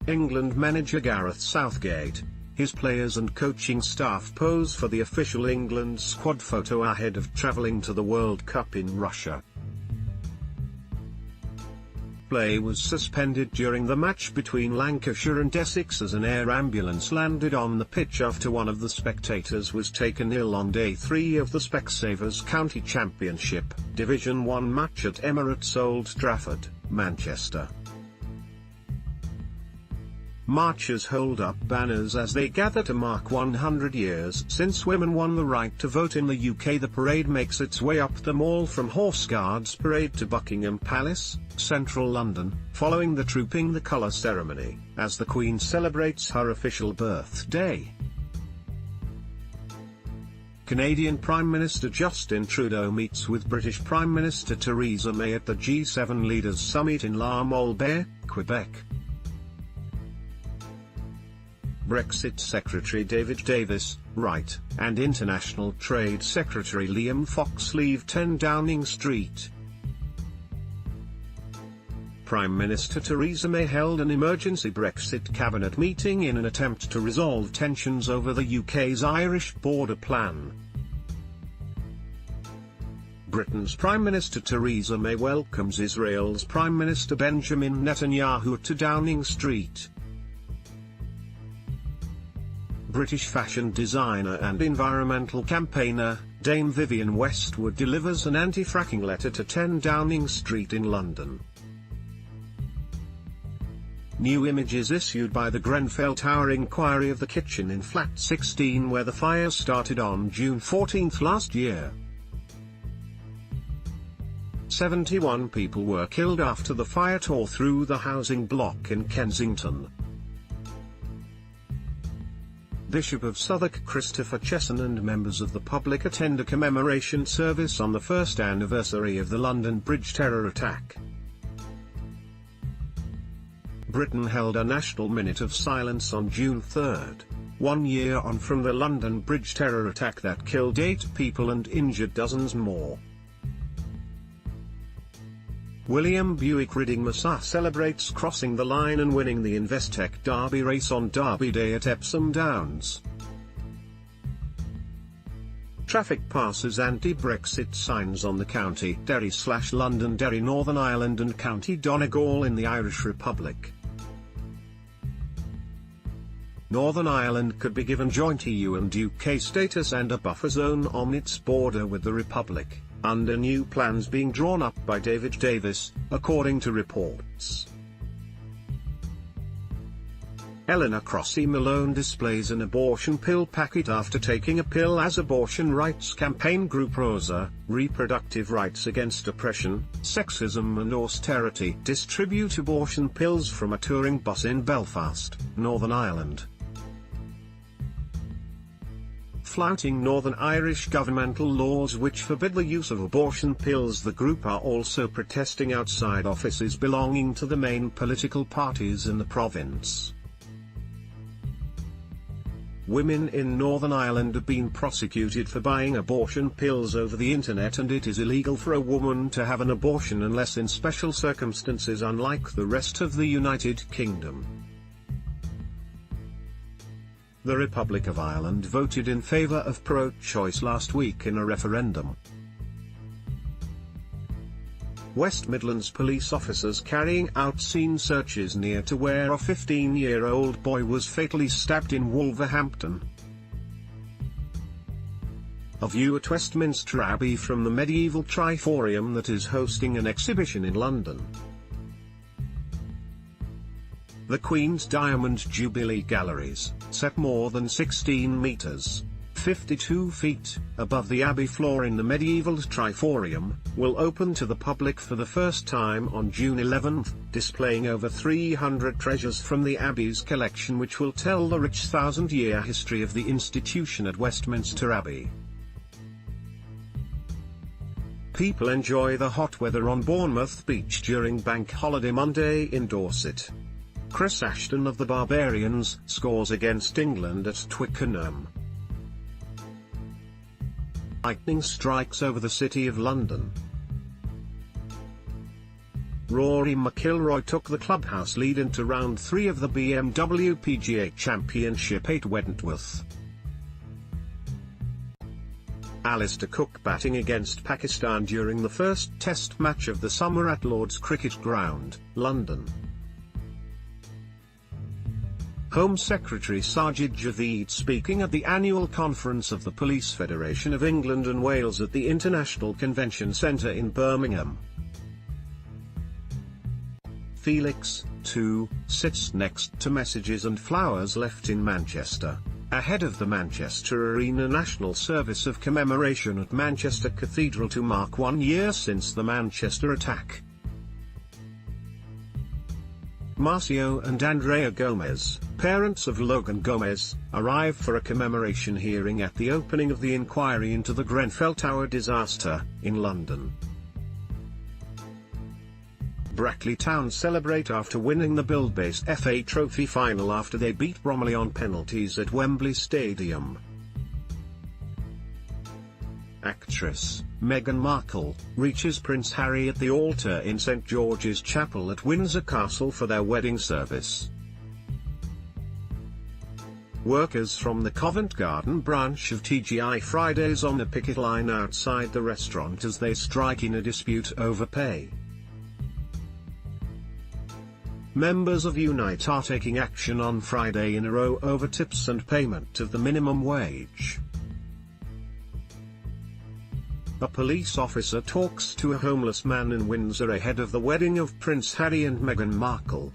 England manager Gareth Southgate. His players and coaching staff pose for the official England squad photo ahead of travelling to the World Cup in Russia. Play was suspended during the match between Lancashire and Essex as an air ambulance landed on the pitch after one of the spectators was taken ill on day 3 of the Specsavers County Championship, Division 1 match at Emirates Old Trafford, Manchester. Marchers hold up banners as they gather to mark 100 years since women won the right to vote in the UK. The parade makes its way up the Mall from Horse Guards Parade to Buckingham Palace, central London, following the Trooping the Colour ceremony, as the Queen celebrates her official birthday. Canadian Prime Minister Justin Trudeau meets with British Prime Minister Theresa May at the G7 Leaders Summit in La Molbert, Quebec. Brexit Secretary David Davis, Right, and International Trade Secretary Liam Fox leave 10 Downing Street. Prime Minister Theresa May held an emergency Brexit cabinet meeting in an attempt to resolve tensions over the UK's Irish border plan. Britain's Prime Minister Theresa May welcomes Israel's Prime Minister Benjamin Netanyahu to Downing Street. British fashion designer and environmental campaigner, Dame Vivienne Westwood delivers an anti-fracking letter to 10 Downing Street in London. New images issued by the Grenfell Tower inquiry of the kitchen in Flat 16 where the fire started on June 14 last year. 71 people were killed after the fire tore through the housing block in Kensington. Bishop of Southwark Christopher Chesson and members of the public attend a commemoration service on the first anniversary of the London Bridge terror attack. Britain held a national minute of silence on June 3, 1 year on from the London Bridge terror attack that killed 8 people and injured dozens more. William Buick Reading Massa celebrates crossing the line and winning the Investec Derby race on Derby Day at Epsom Downs. Traffic passes anti-Brexit signs on the County Derry/Londonderry, Northern Ireland and County Donegal in the Irish Republic. Northern Ireland could be given joint EU and UK status and a buffer zone on its border with the Republic, under new plans being drawn up by David Davis, according to reports. Eleanor Crossy-Malone displays an abortion pill packet after taking a pill as abortion rights campaign group Rosa, Reproductive Rights Against Oppression, Sexism and Austerity distribute abortion pills from a touring bus in Belfast, Northern Ireland. Flouting Northern Irish governmental laws which forbid the use of abortion pills, the group are also protesting outside offices belonging to the main political parties in the province. Women in Northern Ireland have been prosecuted for buying abortion pills over the internet, and it is illegal for a woman to have an abortion unless in special circumstances, unlike the rest of the United Kingdom. The Republic of Ireland voted in favour of pro-choice last week in a referendum. West Midlands police officers carrying out scene searches near to where a 15-year-old boy was fatally stabbed in Wolverhampton. A view at Westminster Abbey from the medieval Triforium that is hosting an exhibition in London. The Queen's Diamond Jubilee Galleries, set more than 16 metres, 52 feet, above the Abbey floor in the medieval Triforium, will open to the public for the first time on June 11, displaying over 300 treasures from the Abbey's collection which will tell the rich 1,000-year history of the institution at Westminster Abbey. People enjoy the hot weather on Bournemouth Beach during Bank Holiday Monday in Dorset. Chris Ashton of the Barbarians scores against England at Twickenham. Lightning strikes over the City of London. Rory McIlroy took the clubhouse lead into round 3 of the BMW PGA Championship at Wentworth. Alistair Cook batting against Pakistan during the first Test match of the summer at Lord's Cricket Ground, London. Home Secretary Sajid Javid speaking at the annual conference of the Police Federation of England and Wales at the International Convention Centre in Birmingham. Felix, too, sits next to messages and flowers left in Manchester, ahead of the Manchester Arena National Service of Commemoration at Manchester Cathedral to mark 1 year since the Manchester attack. Marcio and Andrea Gomez, parents of Logan Gomez, arrive for a commemoration hearing at the opening of the inquiry into the Grenfell Tower disaster, in London. Brackley Town celebrate after winning the Build-based FA Trophy final after they beat Bromley on penalties at Wembley Stadium. Actress Meghan Markle reaches Prince Harry at the altar in St George's Chapel at Windsor Castle for their wedding service. Workers from the Covent Garden branch of TGI Fridays on the picket line outside the restaurant as they strike in a dispute over pay. Members of Unite are taking action on Friday in a row over tips and payment of the minimum wage. A police officer talks to a homeless man in Windsor ahead of the wedding of Prince Harry and Meghan Markle.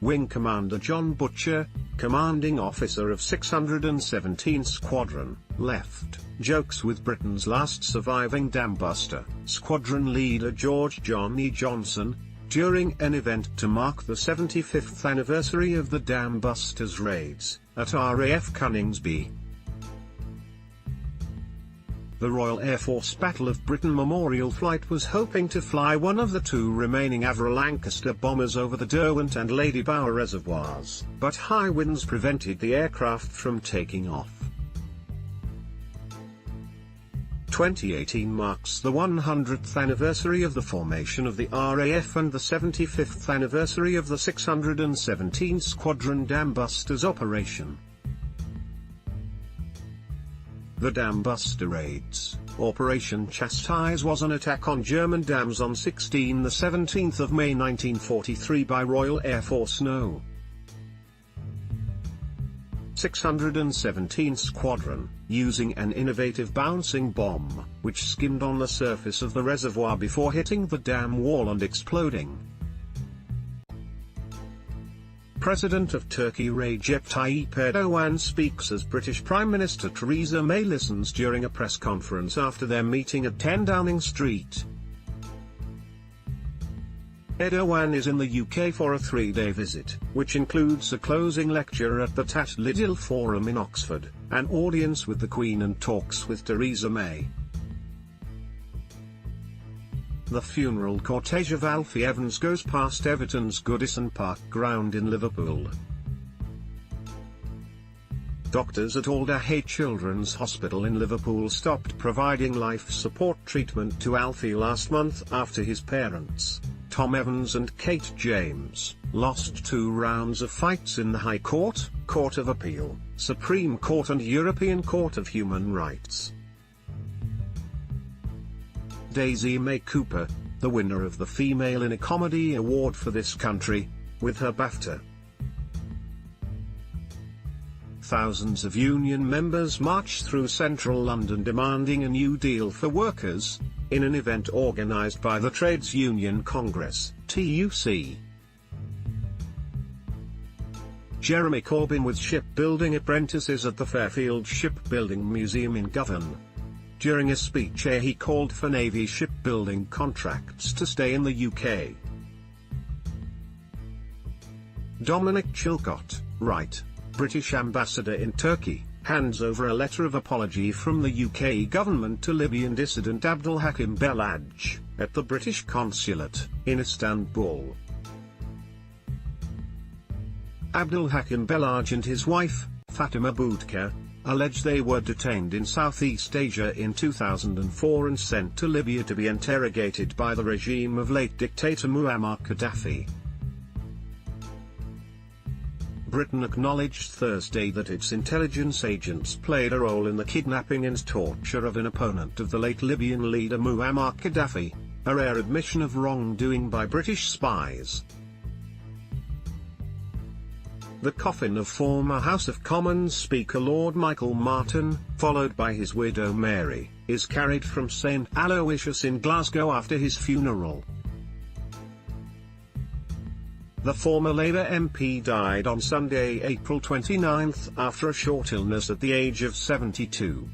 Wing Commander John Butcher, commanding officer of 617 Squadron, left, jokes with Britain's last surviving dam-buster, Squadron leader George John E. Johnson, during an event to mark the 75th anniversary of the dam-busters' raids, at RAF Coningsby. The Royal Air Force Battle of Britain Memorial Flight was hoping to fly one of the 2 remaining Avro Lancaster bombers over the Derwent and Lady Bower reservoirs, but high winds prevented the aircraft from taking off. 2018 marks the 100th anniversary of the formation of the RAF and the 75th anniversary of the 617 Squadron Dam-busters operation. The Dam-buster raids, Operation Chastise, was an attack on German dams on 17 May 1943 by Royal Air Force No. 617 Squadron, using an innovative bouncing bomb, which skimmed on the surface of the reservoir before hitting the dam wall and exploding. President of Turkey Recep Tayyip Erdogan speaks as British Prime Minister Theresa May listens during a press conference after their meeting at 10 Downing Street. Erdogan is in the UK for a 3-day visit, which includes a closing lecture at the Tat Lidl Forum in Oxford, an audience with the Queen and talks with Theresa May. The funeral cortege of Alfie Evans goes past Everton's Goodison Park ground in Liverpool. Doctors at Alder Hey Children's Hospital in Liverpool stopped providing life support treatment to Alfie last month after his parents, Tom Evans and Kate James, lost 2 rounds of fights in the High Court, Court of Appeal, Supreme Court and European Court of Human Rights. Daisy May Cooper, the winner of the Female in a Comedy Award for this country, with her BAFTA. Thousands of union members marched through central London demanding a new deal for workers, in an event organised by the Trades Union Congress, TUC. Jeremy Corbyn with shipbuilding apprentices at the Fairfield Shipbuilding Museum in Govan. During a speech he called for Navy shipbuilding contracts to stay in the UK. Dominic Chilcott, right, British ambassador in Turkey, hands over a letter of apology from the UK government to Libyan dissident Abdul Hakim Belhaj, at the British consulate, in Istanbul. Abdul Hakim Belhaj and his wife, Fatima Boudka, allege they were detained in Southeast Asia in 2004 and sent to Libya to be interrogated by the regime of late dictator Muammar Gaddafi. Britain acknowledged Thursday that its intelligence agents played a role in the kidnapping and torture of an opponent of the late Libyan leader Muammar Gaddafi, a rare admission of wrongdoing by British spies. The coffin of former House of Commons Speaker Lord Michael Martin, followed by his widow Mary, is carried from St Aloysius in Glasgow after his funeral. The former Labour MP died on Sunday, April 29, after a short illness at the age of 72.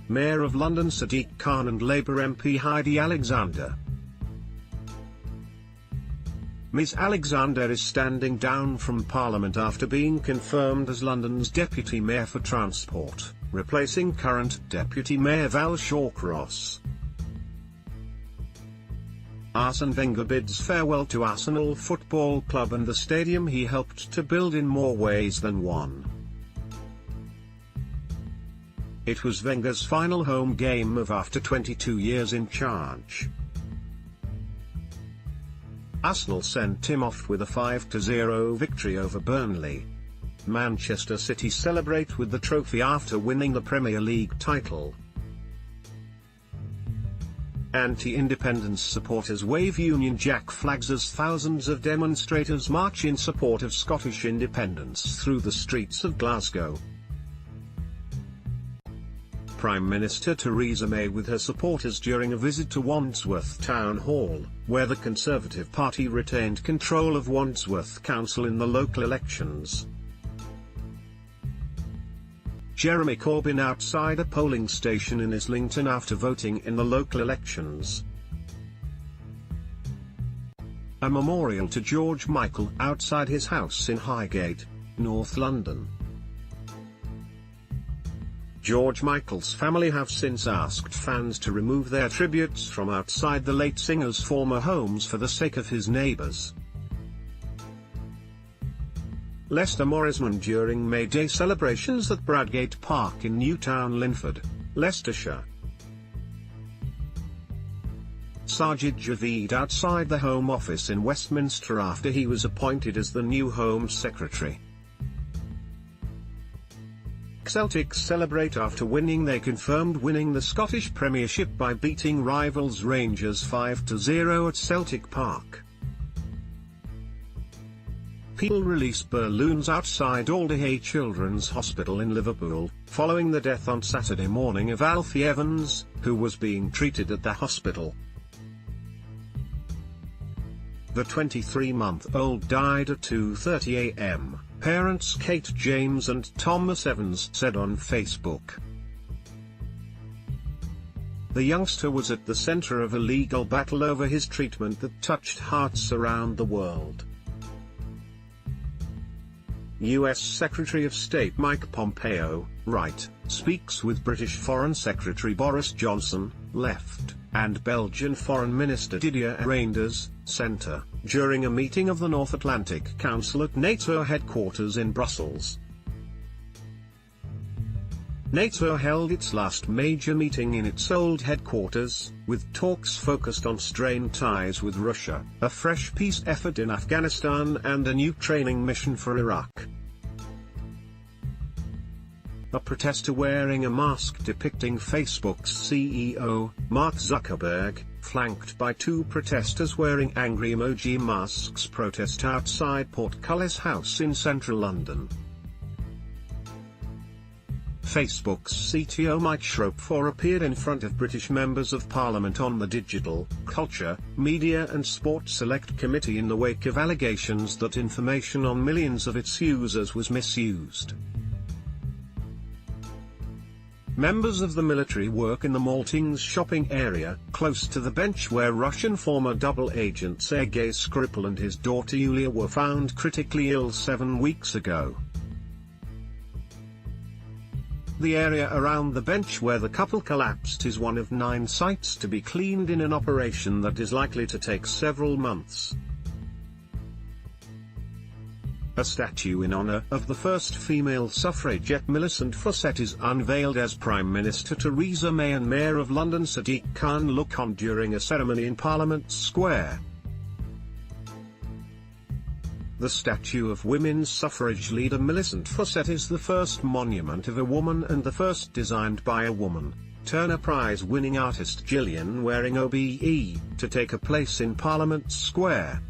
Mayor of London Sadiq Khan and Labour MP Heidi Alexander. Ms Alexander is standing down from Parliament after being confirmed as London's Deputy Mayor for Transport, replacing current Deputy Mayor Val Shawcross. Arsene Wenger bids farewell to Arsenal Football Club and the stadium he helped to build in more ways than one. It was Wenger's final home game of after 22 years in charge. Arsenal sent him off with a 5-0 victory over Burnley. Manchester City celebrate with the trophy after winning the Premier League title. Anti-independence supporters wave Union Jack flags as thousands of demonstrators march in support of Scottish independence through the streets of Glasgow. Prime Minister Theresa May with her supporters during a visit to Wandsworth Town Hall, where the Conservative Party retained control of Wandsworth Council in the local elections. Jeremy Corbyn outside a polling station in Islington after voting in the local elections. A memorial to George Michael outside his house in Highgate, North London. George Michael's family have since asked fans to remove their tributes from outside the late singer's former homes for the sake of his neighbours. Leicester Morrisman during May Day celebrations at Bradgate Park in Newtown, Linford, Leicestershire. Sajid Javid outside the Home Office in Westminster after he was appointed as the new Home Secretary. Celtic celebrate after winning. They confirmed winning the Scottish Premiership by beating rivals Rangers 5-0 at Celtic Park. People release balloons outside Alderhay Children's Hospital in Liverpool, following the death on Saturday morning of Alfie Evans, who was being treated at the hospital. The 23-month-old died at 2:30 a.m., parents Kate James and Thomas Evans said on Facebook. The youngster was at the center of a legal battle over his treatment that touched hearts around the world. U.S. Secretary of State Mike Pompeo, right, speaks with British Foreign Secretary Boris Johnson, left, and Belgian Foreign Minister Didier Reynders, centre, during a meeting of the North Atlantic Council at NATO headquarters in Brussels. NATO held its last major meeting in its old headquarters, with talks focused on strained ties with Russia, a fresh peace effort in Afghanistan and a new training mission for Iraq. A protester wearing a mask depicting Facebook's CEO, Mark Zuckerberg, flanked by two protesters wearing angry emoji masks protest outside Portcullis House in central London. Facebook's CTO Mike Schroepfer appeared in front of British members of Parliament on the Digital, Culture, Media and Sport Select Committee in the wake of allegations that information on millions of its users was misused. Members of the military work in the Maltings shopping area, close to the bench where Russian former double agent Sergei Skripal and his daughter Yulia were found critically ill 7 weeks ago. The area around the bench where the couple collapsed is one of 9 sites to be cleaned in an operation that is likely to take several months. A statue in honor of the first female suffragette Millicent Fawcett is unveiled as Prime Minister Theresa May and Mayor of London Sadiq Khan look on during a ceremony in Parliament Square. The statue of women's suffrage leader Millicent Fawcett is the first monument of a woman and the first designed by a woman, Turner Prize-winning artist Gillian Wearing OBE, to take a place in Parliament Square.